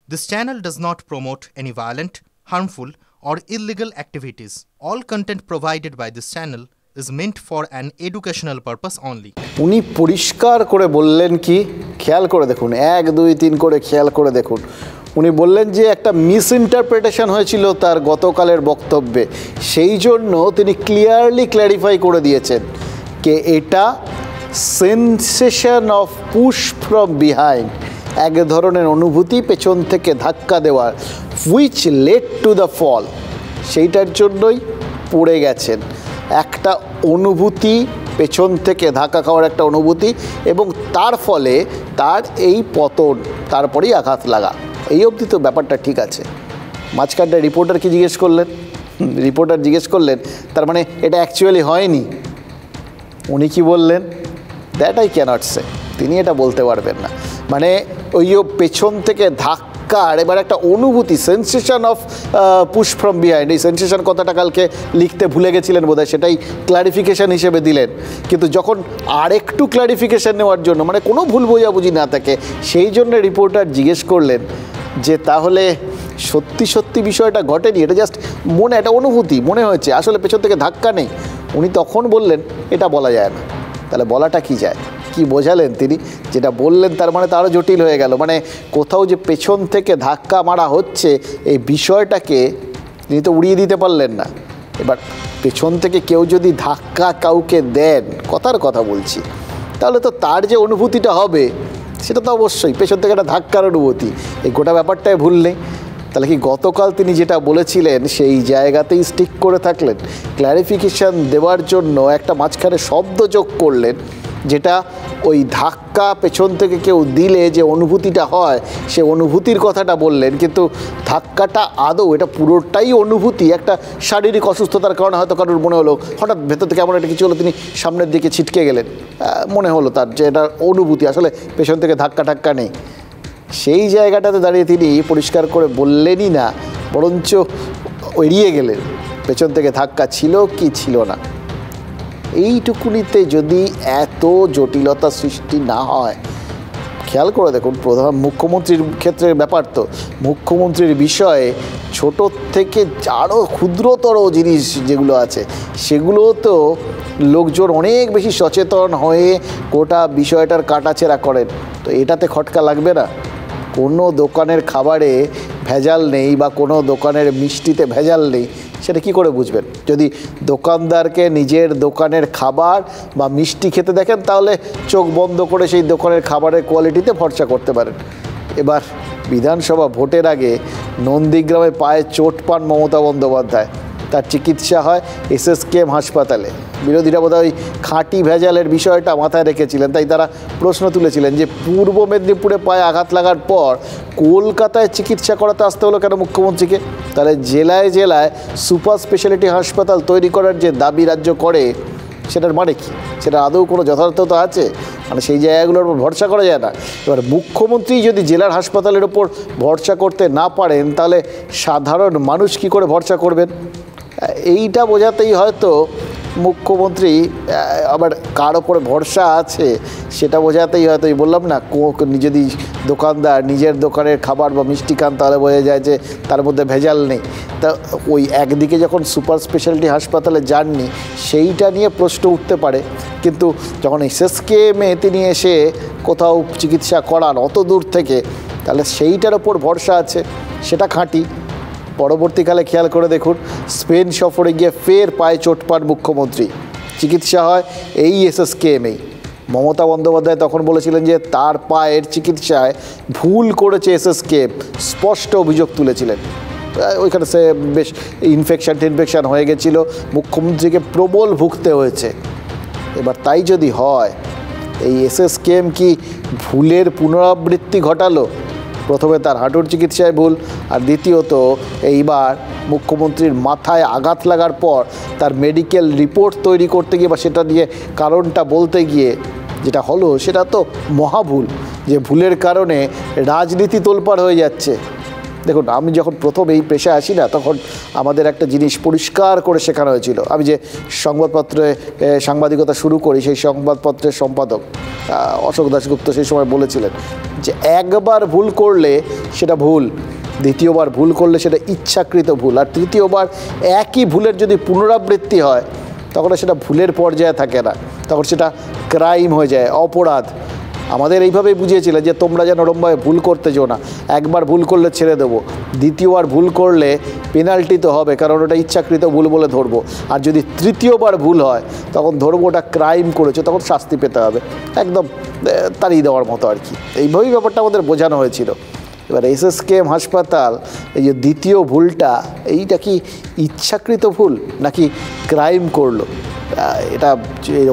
This channel does not promote any violent, harmful, or illegal activities. All content provided by this channel is meant for an educational purpose only. উনি পরিষ্কার করে বললেন কি, খেয়াল করে দেখুন, 1 2 3 করে খেয়াল করে দেখুন। উনি বললেন যে একটা মিসইন্টারপ্রিটেশন হয়েছিল তার গতকালের বক্তব্যে, সেই জন্য তিনি ক্লিয়ারলি ক্ল্যারিফাই করে দিয়েছেন যে এটা sensation of push from behind, এক ধরনের অনুভূতি পেছন থেকে ধাক্কা দেওয়ার, which led to the fall, সেইটার জন্যই পড়ে গেছেন। একটা অনুভূতি, পেছন থেকে ধাক্কা খাওয়ার একটা অনুভূতি, এবং তার ফলে তার এই পতন, তারপরেই আঘাত লাগা। এই অবধি তো ব্যাপারটা ঠিক আছে। মাঝখানটা রিপোর্টার কি জিজ্ঞেস করলেন? রিপোর্টার জিজ্ঞেস করলেন তার মানে এটা অ্যাকচুয়ালি হয়নি। উনি কি বললেন? দ্যাট আই ক্যানট সে, তিনি এটা বলতে পারবেন না। মানে ওই পেছন থেকে ধাক্কার এবার একটা অনুভূতি, sensation of push from behind, এই সেন্সেশন কথাটা কালকে লিখতে ভুলে গেছিলেন বোধহয়, সেটাই ক্লারিফিকেশান হিসেবে দিলেন। কিন্তু যখন আরেকটু ক্লারিফিকেশান নেওয়ার জন্য, মানে কোনো ভুল বোঝাবুঝি না থাকে, সেই জন্য রিপোর্টার জিজ্ঞেস করলেন যে তাহলে সত্যি সত্যি বিষয়টা ঘটেনি, এটা জাস্ট মনে একটা অনুভূতি মনে হয়েছে, আসলে পেছন থেকে ধাক্কা নেই। উনি তখন বললেন এটা বলা যায় না। তাহলে বলাটা কি যায়, কি বোঝালেন তিনি? যেটা বললেন তার মানে তারও জটিল হয়ে গেল। মানে কোথাও যে পেছন থেকে ধাক্কা মারা হচ্ছে, এই বিষয়টাকে তিনি তো উড়িয়ে দিতে পারলেন না। এবার পেছন থেকে কেউ যদি ধাক্কা কাউকে দেন, কথার কথা বলছি, তাহলে তো তার যে অনুভূতিটা হবে সেটা তো অবশ্যই পেছন থেকে একটা ধাক্কার অনুভূতি। এই গোটা ব্যাপারটাই ভুল নেই। তাহলে কি গতকাল তিনি যেটা বলেছিলেন সেই জায়গাতেই স্টিক করে থাকলেন? ক্ল্যারিফিকেশান দেওয়ার জন্য একটা মাঝখানে শব্দ যোগ করলেন, যেটা ওই ধাক্কা পেছন থেকে কেউ দিলে যে অনুভূতিটা হয় সে অনুভূতির কথাটা বললেন, কিন্তু ধাক্কাটা আদৌ এটা পুরোটাই অনুভূতি, একটা শারীরিক অসুস্থতার কারণে হয়তো কারোর মনে হলো হঠাৎ ভেতর থেকে এমন একটা কিছু হলো, তিনি সামনের দিকে ছিটকে গেলেন, মনে হলো তার যে এটা অনুভূতি, আসলে পেছন থেকে ধাক্কা নেই। সেই জায়গাটাতে দাঁড়িয়ে তিনি পরিষ্কার করে বললেনই না, বরঞ্চ এড়িয়ে গেলেন পেছন থেকে ধাক্কা ছিল কি ছিল না। এইটুকুনিতে যদি এত জটিলতা সৃষ্টি না হয়, খেয়াল করে দেখুন, মুখ্যমন্ত্রীর ক্ষেত্রে ব্যাপার তো, মুখ্যমন্ত্রীর বিষয়ে ছোট থেকে আরও ক্ষুদ্রতর জিনিস যেগুলো আছে সেগুলো তো লোকজন অনেক বেশি সচেতন হয়ে গোটা বিষয়টার কাটাছেঁড়া করেন। তো এটাতে খটকা লাগবে না? কোনো দোকানের খাবারে ভেজাল নেই বা কোনো দোকানের মিষ্টিতে ভেজাল নেই, সেটা কি করে বুঝবেন? যদি দোকানদারকে নিজের দোকানের খাবার বা মিষ্টি খেতে দেখেন, তাহলে চোখ বন্ধ করে সেই দোকানের খাবারের কোয়ালিটিতে ভরসা করতে পারেন। এবার বিধানসভা ভোটের আগে নন্দীগ্রামে পায়ে চোট পান মমতা বন্দ্যোপাধ্যায়, তার চিকিৎসা হয় SSKM হাসপাতালে। বিরোধীরা বোধহয় ওই খাঁটি ভেজালের বিষয়টা মাথায় রেখেছিলেন, তাই তারা প্রশ্ন তুলেছিলেন যে পূর্ব মেদিনীপুরে পায়ে আঘাত লাগার পর কলকাতায় চিকিৎসা করাতে আসতে হলো কেন মুখ্যমন্ত্রীকে? তাহলে জেলায় জেলায় সুপার স্পেশালিটি হাসপাতাল তৈরি করার যে দাবি রাজ্য করে, সেটার মানে কি? সেটা আদৌ কোনো যথার্থতা আছে? মানে সেই জায়গাগুলোর উপর ভরসা করা যায় না। এবার মুখ্যমন্ত্রী যদি জেলার হাসপাতালের ওপর ভরসা করতে না পারেন, তাহলে সাধারণ মানুষ কি করে ভরসা করবেন? এইটা বোঝাতেই হয়তো মুখ্যমন্ত্রী আবার কার ওপরে ভরসা আছে সেটা বোঝাতেই হয়তো, বললাম না, যদি দোকানদার নিজের দোকানের খাবার বা মিষ্টি খান তাহলে বোঝা যায় যে তার মধ্যে ভেজাল নেই। তা ওই একদিকে যখন সুপার স্পেশালিটি হাসপাতালে যাননি সেইটা নিয়ে প্রশ্ন উঠতে পারে, কিন্তু যখন SSKM-এ তিনি এসে কোথাও চিকিৎসা করান অত দূর থেকে, তাহলে সেইটার ওপর ভরসা আছে, সেটা খাঁটি। পরবর্তীকালে খেয়াল করে দেখুন, স্পেন সফরে গিয়ে ফের পায়ে চোট পান মুখ্যমন্ত্রী, চিকিৎসা হয় এই SSKM-এই। মমতা বন্দ্যোপাধ্যায় তখন বলেছিলেন যে তার পায়ের চিকিৎসায় ভুল করেছে SSKM, স্পষ্ট অভিযোগ তুলেছিলেন। ওইখানে সে বেশ ইনফেকশান হয়ে গেছিলো, মুখ্যমন্ত্রীকে প্রবল ভুগতে হয়েছে। এবার তাই যদি হয়, এই SSKM কি ভুলের পুনরাবৃত্তি ঘটালো? প্রথমে তার হাঁটুর চিকিৎসায় ভুল, আর দ্বিতীয়ত এইবার মুখ্যমন্ত্রীর মাথায় আঘাত লাগার পর তার মেডিকেল রিপোর্ট তৈরি করতে গিয়ে বা সেটা নিয়ে কারণটা বলতে গিয়ে যেটা হলো, সেটা তো মহাভুল। যে ভুলের কারণে রাজনীতি তোলপাড় হয়ে যাচ্ছে, দেখুন, আমি যখন প্রথম এই পেশায় আসি না, তখন আমাদের একটা জিনিস পরিষ্কার করে শেখানো হয়েছিল। আমি যে সংবাদপত্রে সাংবাদিকতা শুরু করি, সেই সংবাদপত্রের সম্পাদক অশোক দাশগুপ্ত সেই সময় বলেছিলেন যে একবার ভুল করলে সেটা ভুল, দ্বিতীয়বার ভুল করলে সেটা ইচ্ছাকৃত ভুল, আর তৃতীয়বার একই ভুলের যদি পুনরাবৃত্তি হয় তখন সেটা ভুলের পর্যায়ে থাকে না, তখন সেটা ক্রাইম হয়ে যায়, অপরাধ। আমাদের এইভাবেই বুঝিয়েছিলেন যে তোমরা যেন ওরমভাবে ভুল করতে যেও না, একবার ভুল করলে ছেড়ে দেবো, দ্বিতীয়বার ভুল করলে পেনাল্টি তো হবে, কারণ ওটা ইচ্ছাকৃত ভুল বলে ধরবো, আর যদি তৃতীয়বার ভুল হয় তখন ধরবো ওটা ক্রাইম করেছে, তখন শাস্তি পেতে হবে, একদম তাড়িয়ে দেওয়ার মতো আর কি। এইভাবেই ব্যাপারটা আমাদের বোঝানো হয়েছিল। এবার SSKM হাসপাতাল এই যে দ্বিতীয় ভুলটা, এইটা কি ইচ্ছাকৃত ভুল নাকি ক্রাইম করলো, এটা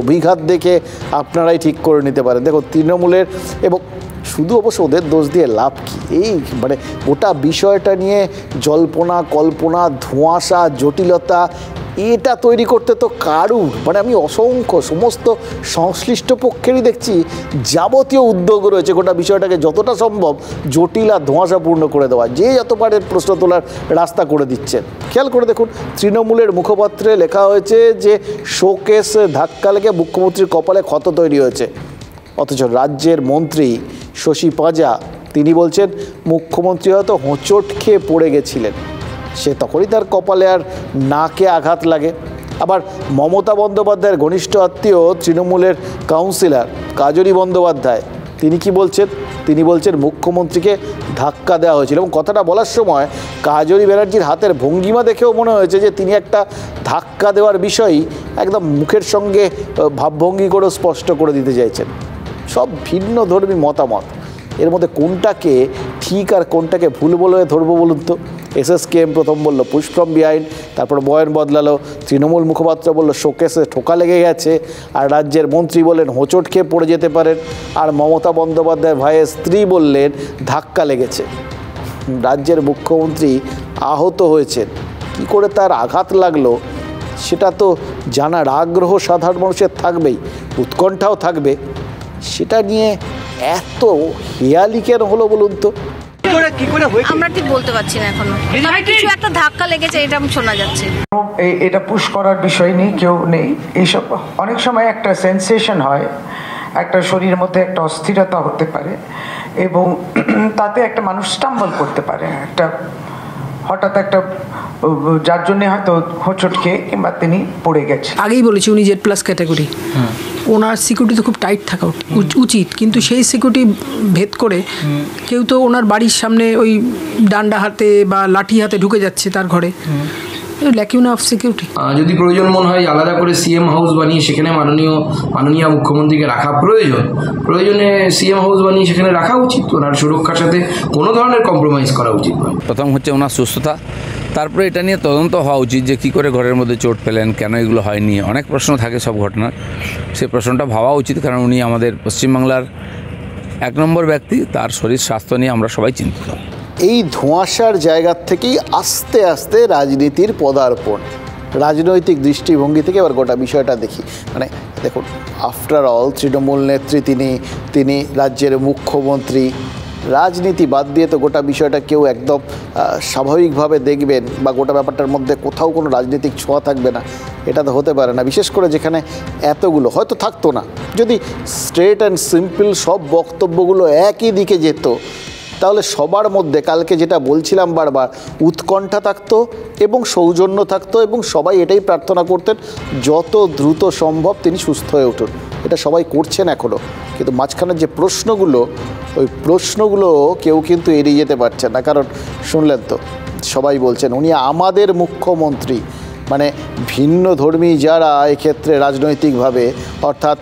অভিঘাত দেখে আপনারাই ঠিক করে নিতে পারেন। দেখো, তৃণমূলের, এবং শুধু অবশ্য ওদের দোষ দিয়ে লাভ কি, এই মানে গোটা বিষয়টা নিয়ে জল্পনা কল্পনা, ধোঁয়াশা, জটিলতা, এটা তৈরি করতে তো মানে আমি অসংখ্য সমস্ত সংশ্লিষ্ট পক্ষেরই দেখছি যাবতীয় উদ্যোগ রয়েছে গোটা বিষয়টাকে যতটা সম্ভব জটিল আর ধোঁয়াশাপূর্ণ করে দেওয়া, যে যত পারে প্রশ্ন তোলার রাস্তা করে দিচ্ছেন। খেয়াল করে দেখুন, তৃণমূলের মুখপাত্রে লেখা হয়েছে যে শোকেস ধাক্কা লেগে মুখ্যমন্ত্রীর কপালে ক্ষত তৈরি হয়েছে, অথচ রাজ্যের মন্ত্রী শশী পাঁজা তিনি বলছেন মুখ্যমন্ত্রী হয়তো হোঁচট খেয়ে পড়ে গেছিলেন, সে তখনই তার কপালে আর নাকে আঘাত লাগে। আবার মমতা বন্দ্যোপাধ্যায়ের ঘনিষ্ঠ আত্মীয় তৃণমূলের কাউন্সিলর কাজরি বন্দ্যোপাধ্যায় তিনি কি বলছেন, তিনি বলছেন মুখ্যমন্ত্রীকে ধাক্কা দেওয়া হয়েছিল, এবং কথাটা বলার সময় কাজরি ব্যানার্জির হাতের ভঙ্গিমা দেখেও মনে হয়েছে যে তিনি একটা ধাক্কা দেওয়ার বিষয়ই একদম মুখের সঙ্গে ভাবভঙ্গি করেও স্পষ্ট করে দিতে চাইছেন। সব ভিন্ন ধর্মী মতামত, এর মধ্যে কোনটাকে ঠিক আর কোনটাকে ভুল বলে ধরবো বলুন তো? SSKM প্রথম বললো পুশ ফ্রম বিহাইন্ড, তারপর বয়ান বদলালো, তৃণমূল মুখপাত্র বললো শোকেসে ঠোকা লেগে গেছে, আর রাজ্যের মন্ত্রী বললেন হোঁচট খেয়ে পড়ে যেতে পারেন, আর মমতা বন্দ্যোপাধ্যায় ভাইয়ের স্ত্রী বললেন ধাক্কা লেগেছে। রাজ্যের মুখ্যমন্ত্রী আহত হয়েছেন, কী করে তার আঘাত লাগলো সেটা তো জানার আগ্রহ সাধারণ মানুষের থাকবেই, উৎকণ্ঠাও থাকবে। সেটা নিয়ে এত হেয়ালি কেন হলো বলুন তো? আমরা ঠিক বলতে পারছি না এখনো, তবে কিছু একটা ধাক্কা লেগেছে এটা শোনা যাচ্ছে। এটা পুশ করার বিষয় নেই, কেউ নেই এইসব। অনেক সময় একটা সেন্সেশন হয়, একটা শরীরের মধ্যে একটা অস্থিরতা হতে পারে, এবং তাতে একটা মানুষ স্টাম্বল করতে পারে, একটা হঠাৎ একটা, যার জন্য হয়তো হোঁচট খেয়ে কিংবা তিনি পড়ে গেছেন। আগেই বলেছি উনি Z+ ক্যাটাগরি, ওনার সিকিউরিটি তো খুব টাইট থাকা উচিত, কিন্তু সেই সিকিউরিটি ভেদ করে কেউ তো ওনার বাড়ির সামনে ওই ডান্ডা হাতে বা লাঠি হাতে ঢুকে যাচ্ছে তার ঘরে, ল্যাকিউনা অফ সিকিউরিটি। যদি প্রয়োজন মনে হয় আলাদা করে CM হাউস বানিয়ে সেখানে মাননীয় মুখ্যমন্ত্রীকে রাখা প্রয়োজনে CM হাউস বানিয়ে সেখানে রাখা উচিত, ওনার সুরক্ষার সাথে কোনো ধরনের কম্প্রোমাইজ করা উচিত নয়। প্রথম হচ্ছে ওনার সুস্থতা, তারপরে এটা নিয়ে তদন্ত হওয়া উচিত যে কী করে ঘরের মধ্যে চোট পেলেন, কেন এগুলো হয়নি, অনেক প্রশ্ন থাকে সব ঘটনার, সেই প্রশ্নটা ভাবা উচিত, কারণ উনি আমাদের পশ্চিমবাংলার 1 নম্বর ব্যক্তি, তার শরীর স্বাস্থ্য নিয়ে আমরা সবাই চিন্তিত। এই ধোঁয়াশার জায়গা থেকেই আস্তে আস্তে রাজনীতির পদার্পণ, রাজনৈতিক দৃষ্টিভঙ্গি থেকে এবার গোটা বিষয়টা দেখি। মানে দেখুন, আফটার অল তৃণমূল নেত্রী তিনি রাজ্যের মুখ্যমন্ত্রী, রাজনীতি বাদ দিয়ে তো গোটা বিষয়টা কেউ একদম স্বাভাবিকভাবে দেখবেন বা গোটা ব্যাপারটার মধ্যে কোথাও কোনো রাজনৈতিক ছোঁয়া থাকবে না, এটা তো হতে পারে না। বিশেষ করে যেখানে এতগুলো হয়তো থাকতো না, যদি স্ট্রেট অ্যান্ড সিম্পল সব বক্তব্যগুলো একই দিকে যেত, তাহলে সবার মধ্যে কালকে যেটা বলছিলাম বারবার, উৎকণ্ঠা থাকতো এবং সৌজন্য থাকতো, এবং সবাই এটাই প্রার্থনা করতেন যত দ্রুত সম্ভব তিনি সুস্থ হয়ে উঠুন। এটা সবাই করছেন এখনও, কিন্তু মাঝখানের যে প্রশ্নগুলো, ওই প্রশ্নগুলো কেউ কিন্তু এড়িয়ে যেতে পারছে না। কারণ শুনলেন তো, সবাই বলছেন উনি আমাদের মুখ্যমন্ত্রী, মানে ভিন্ন ধর্মী যারা এক্ষেত্রে রাজনৈতিকভাবে, অর্থাৎ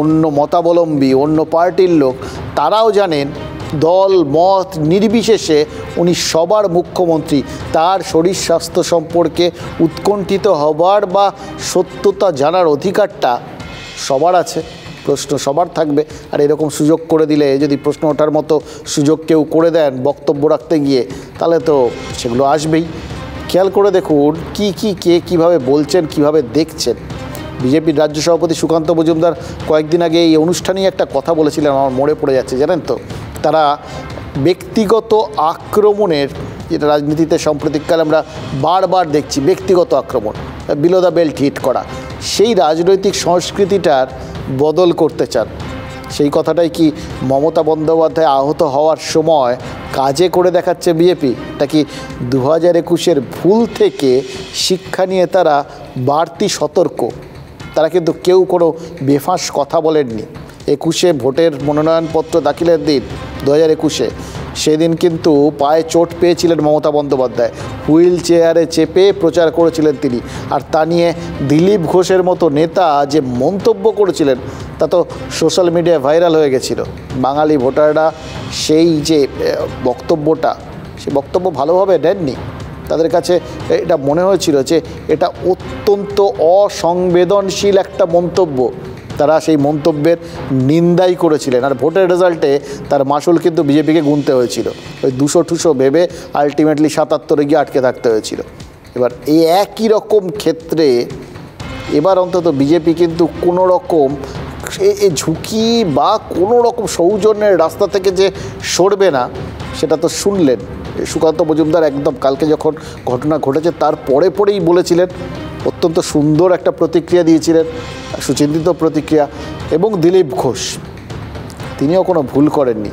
অন্য মতাবলম্বী, অন্য পার্টির লোক, তারাও জানেন দল মত নির্বিশেষে উনি সবার মুখ্যমন্ত্রী। তার শরীর স্বাস্থ্য সম্পর্কে উৎকণ্ঠিত হবার বা সত্যতা জানার অধিকারটা সবার আছে, প্রশ্ন সবার থাকবে। আর এরকম সুযোগ করে দিলে, যদি প্রশ্ন ওঠার মতো সুযোগ কেউ করে দেন বক্তব্য রাখতে গিয়ে, তাহলে তো সেগুলো আসবেই। খেয়াল করে দেখুন কে কীভাবে বলছেন, কিভাবে দেখছেন। বিজেপির রাজ্য সভাপতি সুকান্ত মজুমদার কয়েকদিন আগে এই অনুষ্ঠানেই একটা কথা বলেছিলেন, আমার মনে পড়ে যাচ্ছে, জানেন তো, তারা ব্যক্তিগত আক্রমণের যেটা রাজনীতিতে সাম্প্রতিককালে আমরা বারবার দেখছি, ব্যক্তিগত আক্রমণ, বিলো দ্য বেল্ট হিট করা, সেই রাজনৈতিক সংস্কৃতিটার বদল করতে চান। সেই কথাটাই কি মমতা বন্দ্যোপাধ্যায় আহত হওয়ার সময় কাজে করে দেখাচ্ছে বিজেপি? নাকি 2021-এর ভুল থেকে শিক্ষা নিয়ে তারা বাড়তি সতর্ক? তারা কিন্তু কেউ কোনো বেফাঁস কথা বলেননি। 21-এ ভোটের মনোনয়নপত্র দাখিলের দিন 2021-এ, সেদিন কিন্তু পায়ে চোট পেয়েছিলেন মমতা বন্দ্যোপাধ্যায়, হুইল চেয়ারে চেপে প্রচার করেছিলেন তিনি। আর তা নিয়ে দিলীপ ঘোষের মতো নেতা যে মন্তব্য করেছিলেন তা তো সোশ্যাল মিডিয়ায় ভাইরাল হয়ে গেছিল। বাঙালি ভোটাররা সেই যে বক্তব্যটা, সেই বক্তব্য ভালোভাবে নেননি। তাদের কাছে এটা মনে হয়েছিল যে এটা অত্যন্ত অসংবেদনশীল একটা মন্তব্য। তারা সেই মন্তব্যের নিন্দাই করেছিলেন। আর ভোটের রেজাল্টে তার মাসুল কিন্তু বিজেপিকে গুনতে হয়েছিল, ওই 200-200 ভেবে আলটিমেটলি 77-এ গিয়ে আটকে থাকতে হয়েছিল। এবার এই একই রকম ক্ষেত্রে এবার অন্তত বিজেপি কিন্তু কোনো রকম এই ঝুঁকি বা কোনো রকম সৌজন্যের রাস্তা থেকে যে সরবে না, সেটা তো শুনলেন। সুকান্ত মজুমদার একদম কালকে যখন ঘটনা ঘটেছে তার পরেই বলেছিলেন, অত্যন্ত সুন্দর একটা প্রতিক্রিয়া দিয়েছিলেন, সুচিন্তিত প্রতিক্রিয়া। এবং দিলীপ ঘোষ, তিনিও কোনো ভুল করেননি।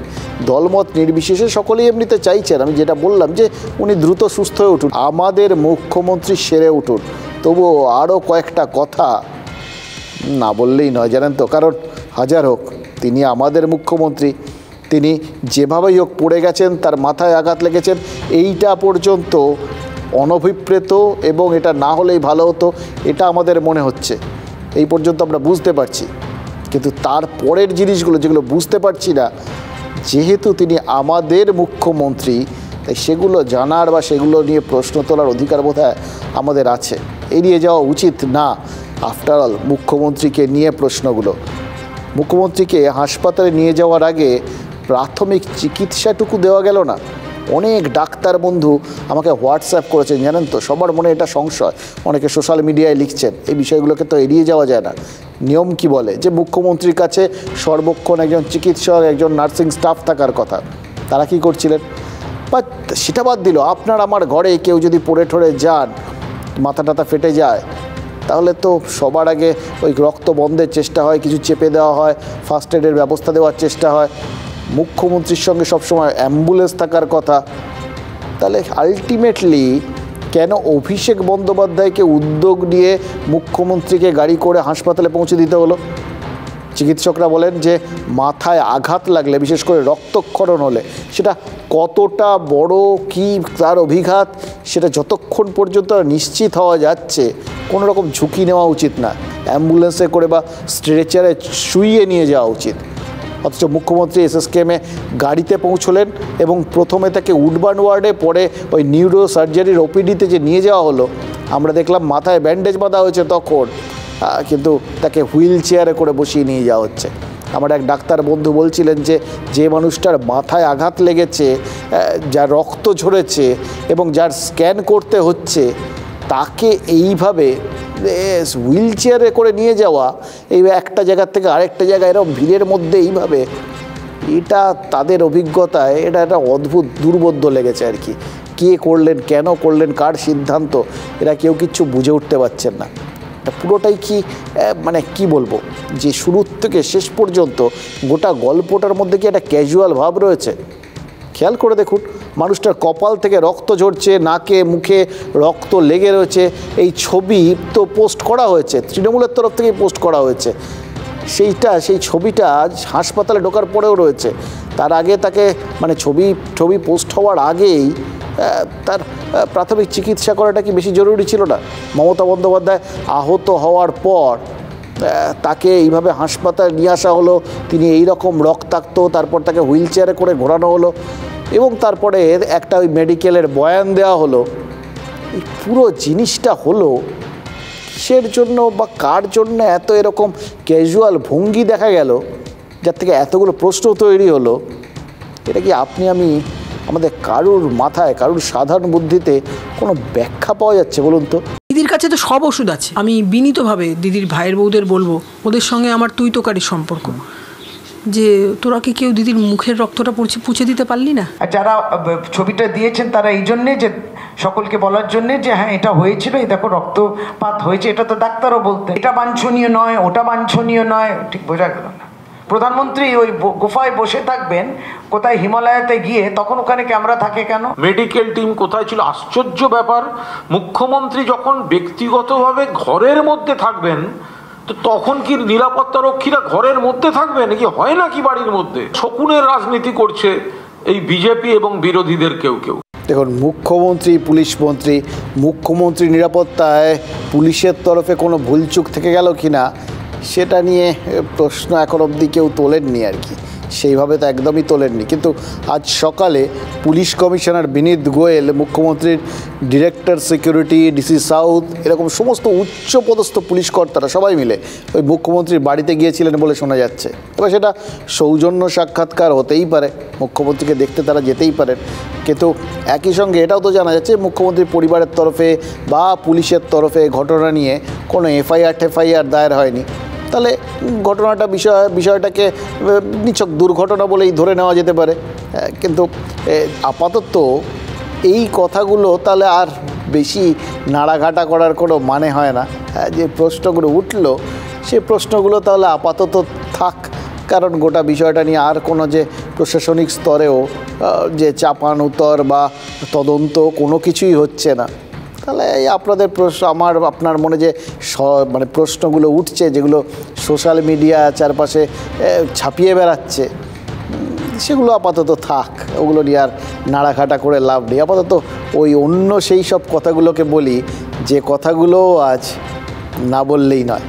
দলমত নির্বিশেষে সকলেই এমনিতে চাইছেন, আমি যেটা বললাম, যে উনি দ্রুত সুস্থ হয়ে উঠুন, আমাদের মুখ্যমন্ত্রী সেরে উঠুন। তবুও আরও কয়েকটা কথা না বললেই নয়, জানেন তো। কারণ হাজার হোক তিনি আমাদের মুখ্যমন্ত্রী, তিনি যেভাবেই হোক পড়ে গেছেন, তার মাথায় আঘাত লেগেছেন, এইটা পর্যন্ত অনভিপ্রেত এবং এটা না হলেই ভালো হতো, এটা আমাদের মনে হচ্ছে। এই পর্যন্ত আমরা বুঝতে পারছি। কিন্তু তার পরের জিনিসগুলো যেগুলো বুঝতে পারছি না, যেহেতু তিনি আমাদের মুখ্যমন্ত্রী, তাই সেগুলো জানার বা সেগুলো নিয়ে প্রশ্ন তোলার অধিকার বোধহয় আমাদের আছে। এড়িয়ে যাওয়া উচিত না। আফটার অল মুখ্যমন্ত্রীকে নিয়ে প্রশ্নগুলো, মুখ্যমন্ত্রীকে হাসপাতালে নিয়ে যাওয়ার আগে প্রাথমিক চিকিৎসাটুকু দেওয়া গেল না। অনেক ডাক্তার বন্ধু আমাকে হোয়াটসঅ্যাপ করেছেন, জানেন তো। সবার মনে এটা সংশয়, অনেকে সোশ্যাল মিডিয়ায় লিখছেন। এই বিষয়গুলোকে তো এড়িয়ে যাওয়া যায় না। নিয়ম কি বলে যে মুখ্যমন্ত্রীর কাছে সর্বক্ষণ একজন চিকিৎসক, একজন নার্সিং স্টাফ থাকার কথা। তারা কি করছিলেন? বা সেটা বাদ দিল, আপনার আমার ঘরে কেউ যদি পড়ে ঠরে যান, মাথা টাথা ফেটে যায়, তাহলে তো সবার আগে ওই রক্ত বন্ধের চেষ্টা হয়, কিছু চেপে দেওয়া হয়, ফার্স্ট এডের ব্যবস্থা দেওয়ার চেষ্টা হয়। মুখ্যমন্ত্রীর সঙ্গে সবসময় অ্যাম্বুলেন্স থাকার কথা। তাহলে আলটিমেটলি কেন অভিষেক বন্দ্যোপাধ্যায়কে উদ্যোগ নিয়ে মুখ্যমন্ত্রীকে গাড়ি করে হাসপাতালে পৌঁছে দিতে হলো? চিকিৎসকরা বলেন যে মাথায় আঘাত লাগলে, বিশেষ করে রক্তক্ষরণ হলে, সেটা কতটা বড় কি তার অভিঘাত, সেটা যতক্ষণ পর্যন্ত নিশ্চিত হওয়া যাচ্ছে কোনো রকম ঝুঁকি নেওয়া উচিত না। অ্যাম্বুলেন্সে করে বা স্ট্রেচারে শুইয়ে নিয়ে যাওয়া উচিত। অথচ মুখ্যমন্ত্রী এসএসকেএমে গাড়িতে পৌঁছলেন এবং প্রথমে তাকে উডবার্ন ওয়ার্ডে, পরে ওই নিউরো সার্জারির ওপিডিতে যে নিয়ে যাওয়া হলো, আমরা দেখলাম মাথায় ব্যান্ডেজ বাঁধা হয়েছে তখন, কিন্তু তাকে হুইল চেয়ারে করে বসিয়ে নিয়ে যাওয়া হচ্ছে। আমার এক ডাক্তার বন্ধু বলছিলেন যে মানুষটার মাথায় আঘাত লেগেছে, যার রক্ত ঝরেছে এবং যার স্ক্যান করতে হচ্ছে, তাকে এইভাবে হুইল চেয়ারে করে নিয়ে যাওয়া, এই একটা জায়গার থেকে আরেকটা জায়গায় এরকম ভিড়ের মধ্যে এইভাবে, এটা তাদের অভিজ্ঞতায় এটা একটা অদ্ভুত দুর্বোধ্য লেগেছে আর কি। কে করলেন, কেন করলেন, কার সিদ্ধান্ত, এরা কেউ কিচ্ছু বুঝে উঠতে পারছেন না। এটা পুরোটাই কি মানে কি বলবো, যে শুরু থেকে শেষ পর্যন্ত গোটা গল্পটার মধ্যে কি একটা ক্যাজুয়াল ভাব রয়েছে। খেয়াল করে দেখুন, মানুষটার কপাল থেকে রক্ত ঝরছে, নাকে মুখে রক্ত লেগে রয়েছে। এই ছবি তো পোস্ট করা হয়েছে, তৃণমূলের তরফ থেকেই পোস্ট করা হয়েছে। সেই ছবিটা হাসপাতালে ঢোকার পরেও রয়েছে। তার আগে তাকে মানে ছবি পোস্ট হওয়ার আগেই তার প্রাথমিক চিকিৎসা করাটা কি বেশি জরুরি ছিল না? মমতা বন্দ্যোপাধ্যায় আহত হওয়ার পর তাকে এইভাবে হাসপাতালে নিয়ে আসা হলো, তিনি এই রকম রক্তাক্ত, তারপর তাকে হুইল চেয়ারে করে ঘোরানো হলো এবং তারপরে একটা ওই মেডিকেলের বয়ান দেওয়া হলো। এই পুরো জিনিসটা হলো কিসের জন্য বা কার জন্য এত এরকম ক্যাজুয়াল ভঙ্গি দেখা গেল, যার থেকে এতগুলো প্রশ্ন তৈরি হলো? এটা কি আপনি আমি আমাদের কারুর মাথায়, কারুর সাধারণ বুদ্ধিতে কোনো ব্যাখ্যা পাওয়া যাচ্ছে বলুন তো? দিদির কাছে তো সব ওষুধ আছে। আমি বিনীতভাবে দিদির ভাইয়ের বউদের বলবো, ওদের সঙ্গে আমার তুই তোকারি সম্পর্ক। যে তোরা কি কেউ দিদির মুখের রক্তটা পুছে দিতে পারলি না? আর যারা ছবিটা দিয়েছেন তারা এই জন্যে যে সকলকে বলার জন্যে যে হ্যাঁ এটা হয়েছিল, এই দেখো রক্তপাত হয়েছে, এটা তো ডাক্তারও বলতে এটা বাঞ্ছনীয় নয়, ওটা বাঞ্ছনীয় নয়, ঠিক বোঝা গেল না। প্রধানমন্ত্রী ওই গুফায় বসে থাকবেন কোথায় হিমালয়াতে গিয়ে, তখন ওখানে ক্যামেরা থাকে কেন? মেডিকেল টিম কোথায় ছিল? আশ্চর্য ব্যাপার, মুখ্যমন্ত্রী যখন ব্যক্তিগতভাবে ঘরের মধ্যে থাকবেন তো তখন কি নিরাপত্তা রক্ষীরা ঘরের মধ্যে থাকবে নাকি? হয় নাকি বাড়ির মধ্যে? শকুনের রাজনীতি করছে এই বিজেপি এবং বিরোধীদের কেউ কেউ। দেখুন, মুখ্যমন্ত্রী, পুলিশ মন্ত্রী, মুখ্যমন্ত্রী নিরাপত্তায় পুলিশের তরফে কোনো ভুলচুক থেকে গেল কি না সেটা নিয়ে প্রশ্ন এখন অবধি কেউ তোলেননি আর কি, সেইভাবে তো একদমই তোলেননি। কিন্তু আজ সকালে পুলিশ কমিশনার বিনীত গোয়েল, মুখ্যমন্ত্রীর ডিরেক্টর সিকিউরিটি, ডিসি সাউথ, এরকম সমস্ত উচ্চপদস্থ পুলিশ কর্তারা সবাই মিলে ওই মুখ্যমন্ত্রীর বাড়িতে গিয়েছিলেন বলে শোনা যাচ্ছে। এবার সেটা সৌজন্য সাক্ষাৎকার হতেই পারে, মুখ্যমন্ত্রীকে দেখতে তারা যেতেই পারেন, কিন্তু একই সঙ্গে এটাও তো জানা যাচ্ছে মুখ্যমন্ত্রীর পরিবারের তরফে বা পুলিশের তরফে ঘটনা নিয়ে কোনো এফআইআর দায়ের হয়নি। তাহলে বিষয়টাকে নিছক দুর্ঘটনা বলেই ধরে নেওয়া যেতে পারে। কিন্তু আপাতত এই কথাগুলো তাহলে আর বেশি নাড়াঘাটা করার কোনো মানে হয় না। যে প্রশ্নগুলো উঠল সেই প্রশ্নগুলো তাহলে আপাতত থাক, কারণ গোটা বিষয়টা নিয়ে আর কোনো যে প্রশাসনিক স্তরেও যে চাপান উত্তর বা তদন্ত কোনো কিছুই হচ্ছে না। তাহলে এই আপনাদের আপনার মনে যে মানে প্রশ্নগুলো উঠছে, যেগুলো সোশ্যাল মিডিয়া চারপাশে ছাপিয়ে বেড়াচ্ছে, সেগুলো আপাতত থাক, ওগুলো নিয়ে আর নাড়াঘাটা করে লাভ নেই। আপাতত ওই অন্য সেই সব কথাগুলোকে বলি যে কথাগুলো আজ না বললেই নয়।